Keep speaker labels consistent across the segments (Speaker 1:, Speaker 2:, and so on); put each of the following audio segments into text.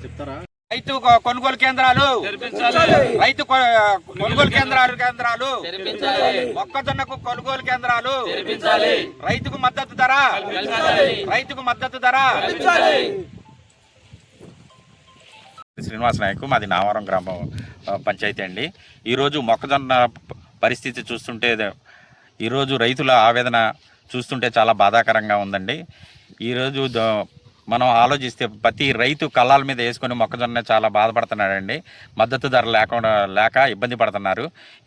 Speaker 1: చెప్తారా?
Speaker 2: రైతు కొనుగోలు కేంద్రాలు, రైతు కొనుగోలు కేంద్రాలు, మొక్కజొన్నకు కొనుగోలు కేంద్రాలు, రైతుకు మద్దతు ధర, శ్రీనివాస నాయకు, మాది నామవరం గ్రామ పంచాయతీ అండి. ఈరోజు మొక్కజొన్న పరిస్థితి చూస్తుంటే, ఈరోజు రైతుల ఆవేదన చూస్తుంటే చాలా బాధాకరంగా ఉందండి. ఈరోజు మనం ఆలోచిస్తే ప్రతి రైతు కళ్ళాల మీద వేసుకొని మొక్కజొన్న చాలా బాధపడుతున్నాడండి. మద్దతు ధర లేక ఇబ్బంది పడుతున్నారు.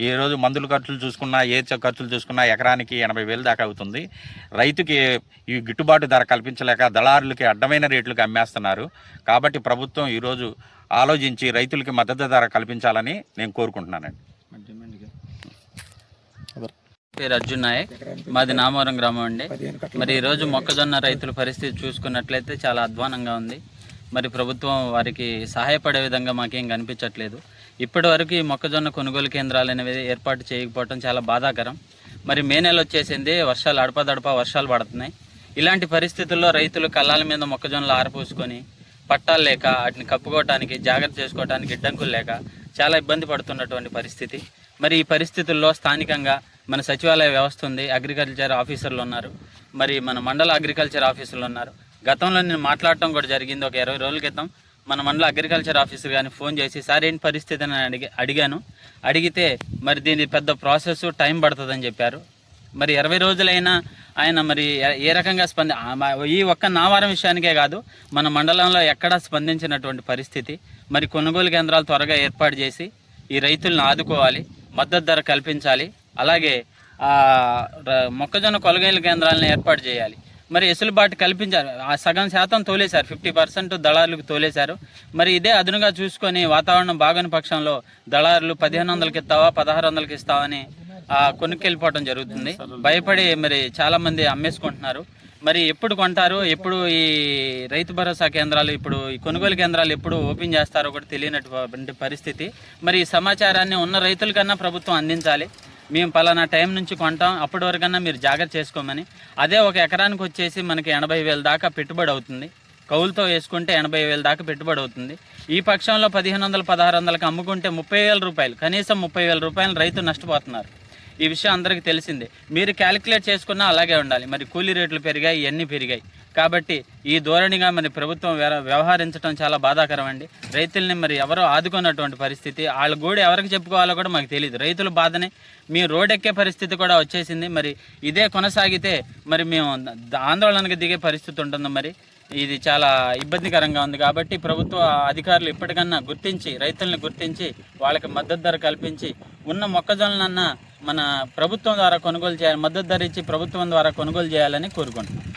Speaker 2: ఈరోజు మందుల ఖర్చులు చూసుకున్నా, ఏ ఖర్చులు చూసుకున్నా ఎకరానికి 80,000 దాకా అవుతుంది. రైతుకి ఈ గిట్టుబాటు ధర కల్పించలేక దళారులకి అడ్డమైన రేట్లకు అమ్మేస్తున్నారు. కాబట్టి ప్రభుత్వం ఈరోజు ఆలోచించి రైతులకి మద్దతు ధర కల్పించాలని నేను కోరుకుంటున్నానండి.
Speaker 3: పేరు అర్జున్ నాయక్, మాది నామవరం గ్రామం అండి. మరి ఈరోజు మొక్కజొన్న రైతుల పరిస్థితి చూసుకున్నట్లయితే చాలా అధ్వానంగా ఉంది. మరి ప్రభుత్వం వారికి సహాయపడే విధంగా మాకేం కనిపించట్లేదు. ఇప్పటి వరకు ఈ మొక్కజొన్న కొనుగోలు కేంద్రాలు అనేవి ఏర్పాటు చేయకపోవడం చాలా బాధాకరం. మరి మే నెల వచ్చేసింది, వర్షాలు అడపదడప వర్షాలు పడుతున్నాయి. ఇలాంటి పరిస్థితుల్లో రైతులు కళ్ళాల మీద మొక్కజొన్నలు ఆరపోసుకొని పట్టాలు లేక వాటిని కప్పుకోవడానికి, జాగ్రత్త చేసుకోవడానికి గిడ్డంకులు లేక చాలా ఇబ్బంది పడుతున్నటువంటి పరిస్థితి. మరి ఈ పరిస్థితుల్లో స్థానికంగా మన సచివాలయ వ్యవస్థ ఉంది, అగ్రికల్చర్ ఆఫీసర్లు ఉన్నారు, మరి మన మండల అగ్రికల్చర్ ఆఫీసర్లు ఉన్నారు. గతంలో నేను మాట్లాడటం కూడా జరిగింది. ఒక 20 రోజుల క్రితం మన మండల అగ్రికల్చర్ ఆఫీసర్ కానీ ఫోన్ చేసి, సార్ ఏంటి పరిస్థితి అని అడిగాను. అడిగితే మరి దీని పెద్ద ప్రాసెస్, టైం పడుతుందని చెప్పారు. మరి 20 రోజులైనా ఆయన మరి ఏ రకంగా ఈ ఒక్క నామవరం విషయానికే కాదు, మన మండలంలో ఎక్కడా స్పందించినటువంటి పరిస్థితి. మరి కొనుగోలు కేంద్రాలు త్వరగా ఏర్పాటు చేసి ఈ రైతులను ఆదుకోవాలి, మద్దతు ధర కల్పించాలి. అలాగే మొక్కజొన్న కొనుగోలు కేంద్రాలను ఏర్పాటు చేయాలి. మరి ఎసులుబాటు కల్పించారు. ఆ సగం శాతం తోలేశారు, 50% దళారులకు తోలేశారు. మరి ఇదే అదునుగా చూసుకొని వాతావరణం బాగని పక్షంలో దళారులు 1500కి ఇస్తావా 1600కి ఇస్తావా అని కొనుక్కెళ్ళిపోవడం జరుగుతుంది. భయపడి మరి చాలామంది అమ్మేసుకుంటున్నారు. మరి ఎప్పుడు కొంటారు, ఎప్పుడు ఈ రైతు భరోసా కేంద్రాలు, ఇప్పుడు ఈ కొనుగోలు కేంద్రాలు ఎప్పుడు ఓపెన్ చేస్తారో కూడా తెలియనటువంటి పరిస్థితి. మరి ఈ సమాచారాన్ని ఉన్న రైతులకన్నా ప్రభుత్వం అందించాలి. మేము పలానా టైం నుంచి కొంటాం, అప్పటి వరకన్నా మీరు జాగ్రత్త చేసుకోమని. అదే ఒక ఎకరానికి వచ్చేసి మనకి 80,000 దాకా పెట్టుబడి అవుతుంది. కౌలుతో వేసుకుంటే 80,000 దాకా పెట్టుబడి అవుతుంది. ఈ పక్షంలో 1500, 1600కి అమ్ముకుంటే 30,000 రూపాయలు, కనీసం 30,000 రూపాయలు రైతు నష్టపోతున్నారు. ఈ విషయం అందరికీ తెలిసిందే. మీరు క్యాలిక్యులేట్ చేసుకున్నా అలాగే ఉండాలి. మరి కూలీ రేట్లు పెరిగాయి, ఇవన్నీ పెరిగాయి. కాబట్టి ఈ ధోరణిగా మరి ప్రభుత్వం వ్యవహరించడం చాలా బాధాకరం అండి. రైతుల్ని మరి ఎవరో ఆదుకున్నటువంటి పరిస్థితి, వాళ్ళ గోడు ఎవరికి చెప్పుకోవాలో కూడా మాకు తెలియదు. రైతుల బాధని మేము రోడ్డెక్కే పరిస్థితి కూడా వచ్చేసింది. మరి ఇదే కొనసాగితే మరి మేము ఆందోళనకు దిగే పరిస్థితి ఉంటుంది. మరి ఇది చాలా ఇబ్బందికరంగా ఉంది. కాబట్టి ప్రభుత్వ అధికారులు ఇప్పటికన్నా గుర్తించి, రైతుల్ని గుర్తించి వాళ్ళకి మద్దతు ధర కల్పించి, ఉన్న మొక్కజొన్నలన్నా మన ప్రభుత్వం ద్వారా కొనుగోలు చేయాలి, మద్దతు ధర ఇచ్చి ప్రభుత్వం ద్వారా కొనుగోలు చేయాలని కోరుకుంటున్నాం.